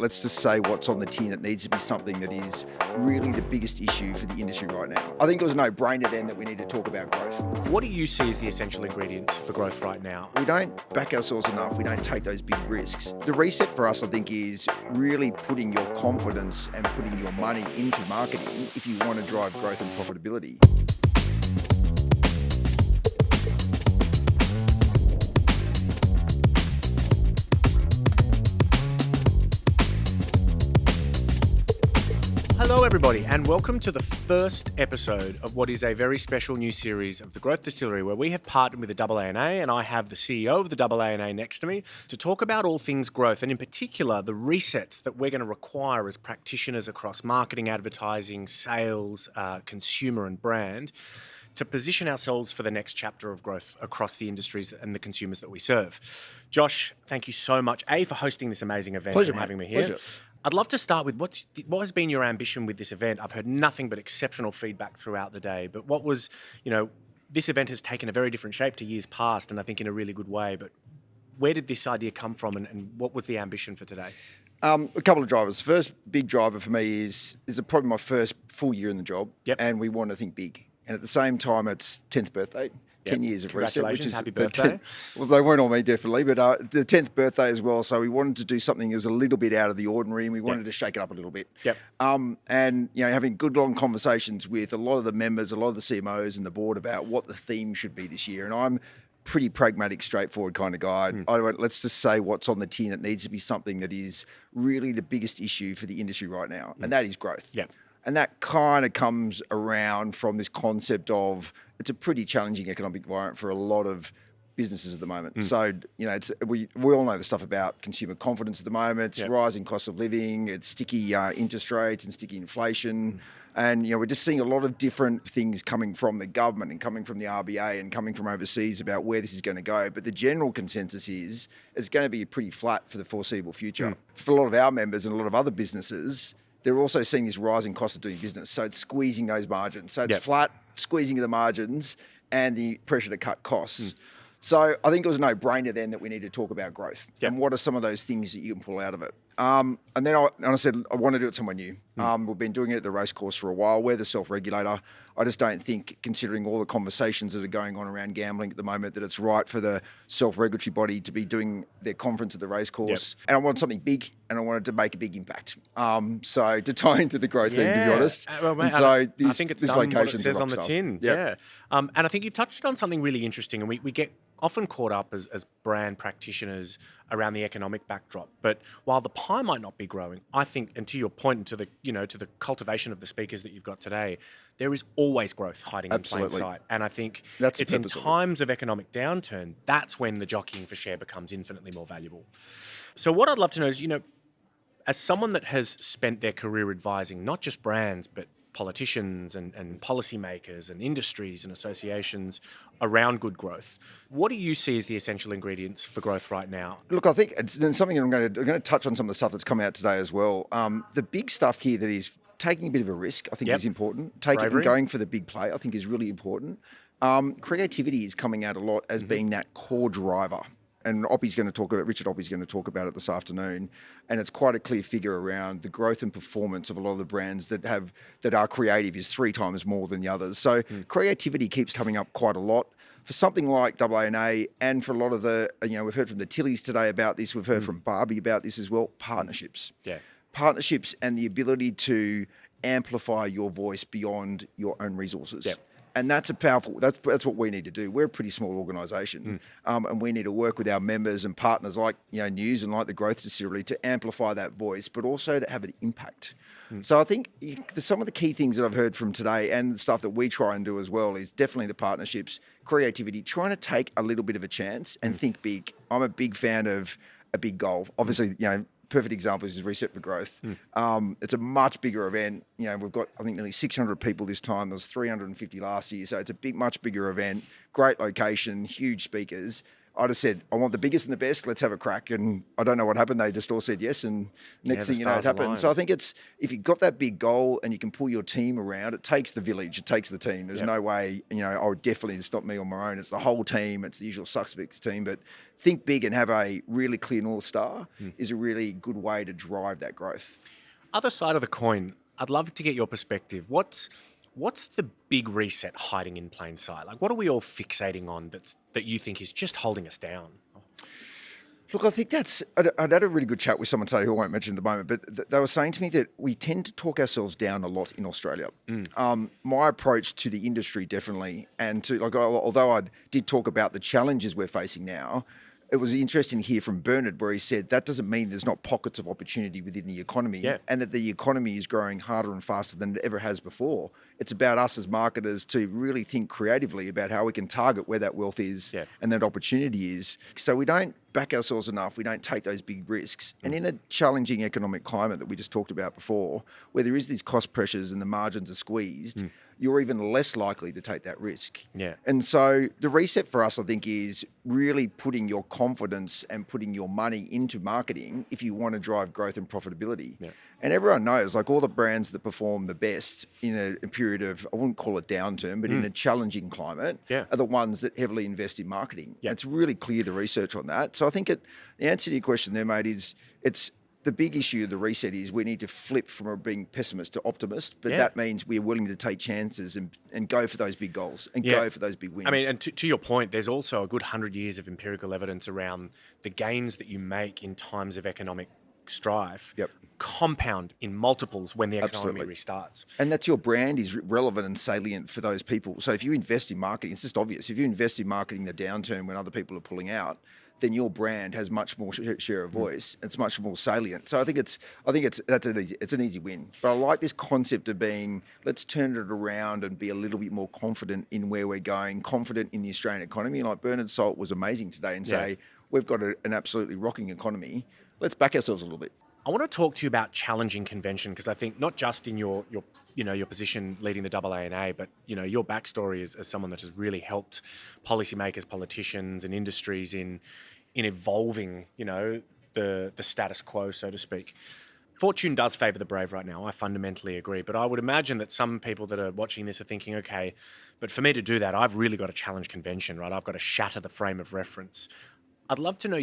let's just say what's on the tin. It needs to be something that is really the biggest issue for the industry right now. I think it was a no-brainer then that we need to talk about growth. What do you see as the essential ingredients for growth right now? We don't back ourselves enough. We don't take those big risks. The reset for us, I think, is really putting your confidence and putting your money into marketing if you want to drive growth and profitability. Hello everybody and welcome to the first episode of what is a very special new series of the Growth Distillery, where we have partnered with the AANA and I have the CEO of the AANA next to me to talk about all things growth, and in particular the resets that we're going to require as practitioners across marketing, advertising, sales, consumer and brand, to position ourselves for the next chapter of growth across the industries and the consumers that we serve. Josh, thank you so much, for hosting this amazing event. Pleasure, and having me mate. here. Pleasure. I'd love to start with what has been your ambition with this event? I've heard nothing but exceptional feedback throughout the day, but what was, this event has taken a very different shape to years past, and I think in a really good way, but where did this idea come from, and what was the ambition for today? A couple of drivers. First big driver for me is probably my first full year in the job, and we want to think big. And at the same time, it's 10th birthday. 10 years of reset, which is happy birthday. Well, they weren't on me, definitely, but the 10th birthday as well. So we wanted to do something that was a little bit out of the ordinary, and we wanted to shake it up a little bit. And having good long conversations with a lot of the members, a lot of the CMOs and the board about what the theme should be this year. And I'm pretty pragmatic, straightforward kind of guy. I went, let's just say what's on the tin. It needs to be something that is really the biggest issue for the industry right now, and that is growth. And that kind of comes around from this concept of it's a pretty challenging economic environment for a lot of businesses at the moment. So, we all know the stuff about consumer confidence at the moment. It's rising cost of living, it's sticky interest rates and sticky inflation. And, we're just seeing a lot of different things coming from the government and coming from the RBA and coming from overseas about where this is going to go. But the general consensus is it's going to be pretty flat for the foreseeable future. For a lot of our members and a lot of other businesses, they're also seeing this rising cost of doing business. So it's squeezing those margins. So it's flat, squeezing the margins and the pressure to cut costs. So I think it was a no-brainer then that we need to talk about growth. And what are some of those things that you can pull out of it? And then I said, I want to do it somewhere new. We've been doing it at the racecourse for a while. We're the self-regulator. I just don't think, considering all the conversations that are going on around gambling at the moment, that it's right for the self-regulatory body to be doing their conference at the racecourse. And I want something big, and I wanted to make a big impact. So to tie into the growth thing, to be honest. I think it's done what it says on the tin. And I think you've touched on something really interesting, and we get often caught up as brand practitioners around the economic backdrop. But while the pie might not be growing, I think, and to your point, and to the cultivation of the speakers that you've got today, there is always growth hiding in plain sight. And I think it's in times of economic downturn, that's when the jockeying for share becomes infinitely more valuable. So what I'd love to know is, as someone that has spent their career advising not just brands, but politicians and policymakers and industries and associations around good growth, what do you see as the essential ingredients for growth right now? Look, I think it's something that I'm going to touch on some of the stuff that's come out today as well. The big stuff here that is taking a bit of a risk, I think is important. And going for the big play, I think is really important. Creativity is coming out a lot as being that core driver. And Richard Oppie's going to talk about it this afternoon. And it's quite a clear figure around the growth and performance of a lot of the brands that are creative is 3 times more than the others. So creativity keeps coming up quite a lot. For something like AANA, and for a lot of we've heard from the Tillies today about this, we've heard from Barbie about this as well, partnerships. Partnerships and the ability to amplify your voice beyond your own resources. And that's that's what we need to do. We're a pretty small organisation, and we need to work with our members and partners like News and like the Growth Distillery to amplify that voice, but also to have an impact. So I think some of the key things that I've heard from today and the stuff that we try and do as well is definitely the partnerships, creativity, trying to take a little bit of a chance and think big. I'm a big fan of a big goal. Obviously, perfect example is Reset for Growth. It's a much bigger event. We've got, I think, nearly 600 people this time. There was 350 last year. So it's a much bigger event, great location, huge speakers. I just said, I want the biggest and the best. Let's have a crack. And I don't know what happened. They just all said yes. And next thing you know, it happened. Aligned. So I think it's, if you've got that big goal and you can pull your team around, it takes the village, it takes the team. There's no way, it's not me on my own. It's the whole team. It's the usual suspects team. But think big and have a really clear North Star is a really good way to drive that growth. Other side of the coin, I'd love to get your perspective. What's the big reset hiding in plain sight? Like, what are we all fixating on that you think is just holding us down? Look, I think I'd had a really good chat with someone today who I won't mention at the moment, but they were saying to me that we tend to talk ourselves down a lot in Australia. My approach to the industry definitely, and although I did talk about the challenges we're facing now, it was interesting to hear from Bernard where he said that doesn't mean there's not pockets of opportunity within the economy and that the economy is growing harder and faster than it ever has before. It's about us as marketers to really think creatively about how we can target where that wealth is and that opportunity is. So we don't back ourselves enough. We don't take those big risks. And in a challenging economic climate that we just talked about before, where there is these cost pressures and the margins are squeezed, you're even less likely to take that risk. And so the reset for us, I think, is really putting your confidence and putting your money into marketing if you want to drive growth and profitability. And everyone knows, like all the brands that perform the best in a period of, I wouldn't call it downturn, but in a challenging climate are the ones that heavily invest in marketing. It's really clear the research on that. So I think the answer to your question there, mate, is the big issue of the reset is we need to flip from being pessimist to optimist, but that means we're willing to take chances and go for those big goals and go for those big wins. I mean, and to your point, there's also a good 100 years of empirical evidence around the gains that you make in times of economic strife compound in multiples when the economy restarts. And that's your brand is relevant and salient for those people. So if you invest in marketing, it's just obvious. If you invest in marketing the downturn when other people are pulling out, then your brand has much more share of voice. It's much more salient. So I think it's an easy win. But I like this concept of being, let's turn it around and be a little bit more confident in where we're going, confident in the Australian economy. And like Bernard Salt was amazing today and say, we've got an absolutely rocking economy. Let's back ourselves a little bit. I want to talk to you about challenging convention because I think not just in your position leading the AANA, but your backstory as someone that has really helped policymakers, politicians, and industries in evolving, the status quo, so to speak. Fortune does favour the brave right now. I fundamentally agree, but I would imagine that some people that are watching this are thinking, okay, but for me to do that, I've really got to challenge convention, right? I've got to shatter the frame of reference. I'd love to know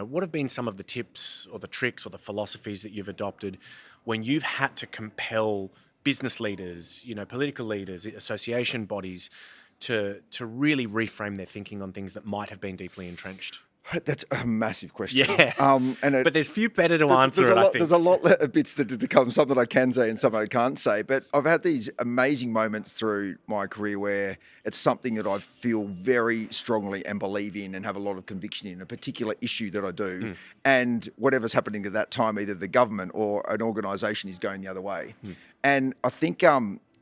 what have been some of the tips or the tricks or the philosophies that you've adopted when you've had to compel business leaders, political leaders, association bodies to really reframe their thinking on things that might have been deeply entrenched? That's a massive question. But there's few better to answer it, I think. There's a lot of bits that come, some that I can say and some I can't say. But I've had these amazing moments through my career where it's something that I feel very strongly and believe in and have a lot of conviction in, a particular issue that I do. And whatever's happening at that time, either the government or an organisation is going the other way. And I think...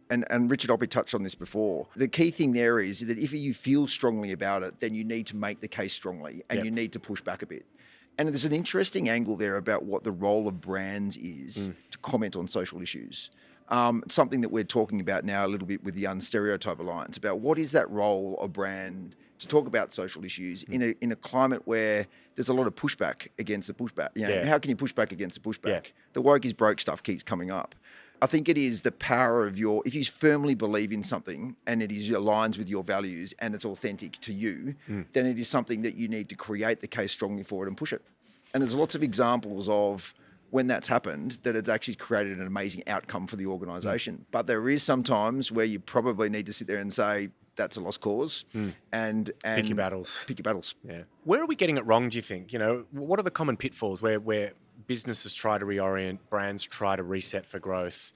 And Richard Oppie touched on this before. The key thing there is that if you feel strongly about it, then you need to make the case strongly and you need to push back a bit. And there's an interesting angle there about what the role of brands is to comment on social issues. Something that we're talking about now a little bit with the Unstereotype Alliance about what is that role of brand to talk about social issues in a climate where there's a lot of pushback against the pushback. How can you push back against the pushback? The woke is broke stuff keeps coming up. I think it is the power of if you firmly believe in something and it aligns with your values and it's authentic to you, then it is something that you need to create the case strongly for it and push it. And there's lots of examples of when that's happened that it's actually created an amazing outcome for the organisation. But there is sometimes where you probably need to sit there and say, that's a lost cause. And pick your battles. Pick your battles. Yeah. Where are we getting it wrong, do you think? What are the common pitfalls where businesses try to reorient, brands try to reset for growth,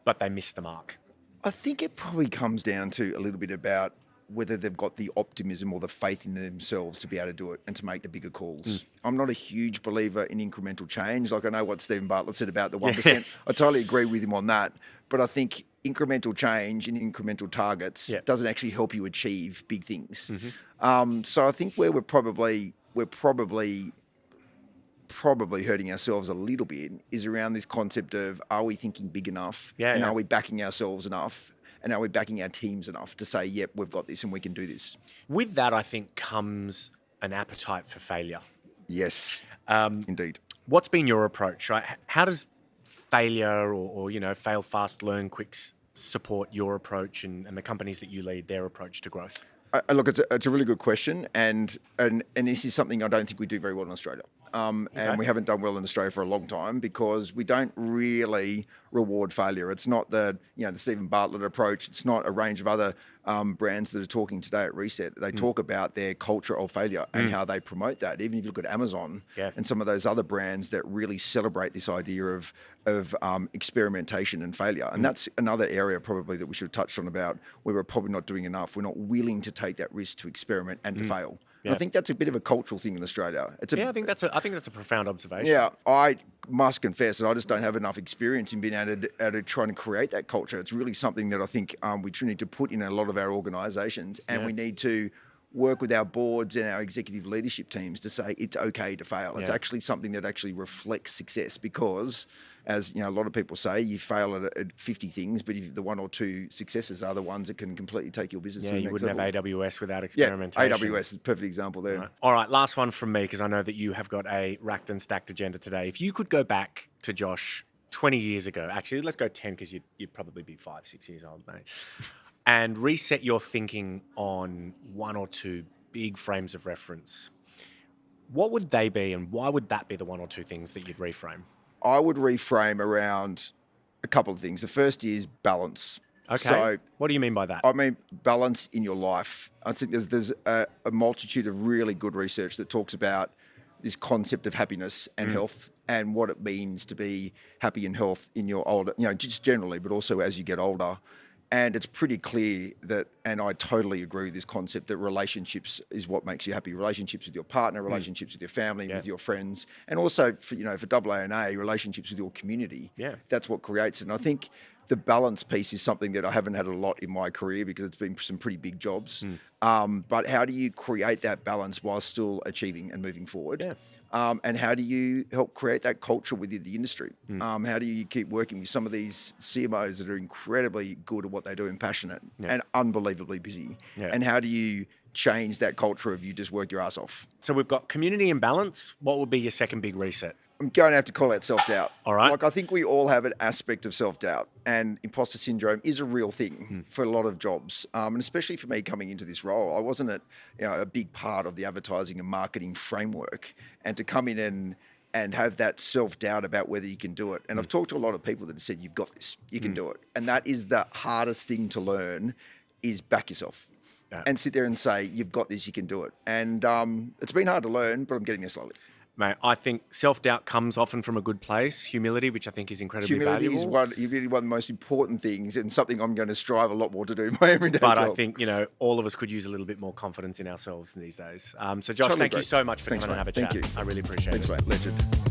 but they miss the mark? I think it probably comes down to a little bit about whether they've got the optimism or the faith in themselves to be able to do it and to make the bigger calls. I'm not a huge believer in incremental change. Like I know what Stephen Bartlett said about the 1%. I totally agree with him on that. But I think incremental change and incremental targets doesn't actually help you achieve big things. So I think where we're probably hurting ourselves a little bit is around this concept of, are we thinking big enough? Are we backing ourselves enough? And are we backing our teams enough to say, yep, we've got this and we can do this? With that, I think, comes an appetite for failure. Yes, indeed. What's been your approach, right? How does failure or fail fast, learn quick support your approach and the companies that you lead, their approach to growth? Look, it's a really good question, and this is something I don't think we do very well in Australia. And we haven't done well in Australia for a long time because we don't really reward failure. It's not the Stephen Bartlett approach. It's not a range of other brands that are talking today at Reset. They talk about their culture of failure and how they promote that. Even if you look at Amazon and some of those other brands that really celebrate this idea of experimentation and failure. And that's another area probably that we should have touched on about where we're probably not doing enough. We're not willing to take that risk to experiment and to fail. Yeah. I think that's a bit of a cultural thing in Australia. I think that's a profound observation. Yeah, I must confess that I just don't have enough experience in being able to try and create that culture. It's really something that I think we need to put in a lot of our organisations, and we need to work with our boards and our executive leadership teams to say it's okay to fail. It's actually something that actually reflects success because, as a lot of people say, you fail at 50 things, but if the one or two successes are the ones that can completely take your business to the next level. You wouldn't have AWS without experimentation. Yeah, AWS is a perfect example there. All right, last one from me, because I know that you have got a racked and stacked agenda today. If you could go back to Josh 20 years ago, actually, let's go 10 because you'd probably be 5-6 years old, mate, and reset your thinking on one or two big frames of reference, what would they be, and why would that be the one or two things that you'd reframe? I would reframe around a couple of things. The first is balance. Okay. So, what do you mean by that? I mean balance in your life. I think there's a multitude of really good research that talks about this concept of happiness and health and what it means to be happy and health in your older, just generally, but also as you get older. And it's pretty clear that, and I totally agree with this concept, that relationships is what makes you happy. Relationships with your partner, relationships with your family, with your friends, and also for AANA, relationships with your community. Yeah. That's what creates it. And I think the balance piece is something that I haven't had a lot in my career because it's been some pretty big jobs. But how do you create that balance while still achieving and moving forward? Yeah. And how do you help create that culture within the industry? How do you keep working with some of these CMOs that are incredibly good at what they do and passionate and unbelievably busy? Yeah. And how do you change that culture of you just work your ass off? So we've got community and balance. What would be your second big reset? I'm going to have to call out self-doubt. All right. Like, I think we all have an aspect of self-doubt, and imposter syndrome is a real thing for a lot of jobs. And especially for me coming into this role, I wasn't a big part of the advertising and marketing framework, and to come in and have that self-doubt about whether you can do it. And I've talked to a lot of people that have said, you've got this, you can do it. And that is the hardest thing to learn, is back yourself. And sit there and say, you've got this, you can do it. And it's been hard to learn, but I'm getting there slowly. Mate, I think self-doubt comes often from a good place. Humility, which I think is incredibly valuable. Humility is one of the most important things, and something I'm going to strive a lot more to do in my everyday job. But I think, all of us could use a little bit more confidence in ourselves these days. So Josh, thank you so much for coming and have a chat. Thank you. I really appreciate it. Thanks, mate. Legend.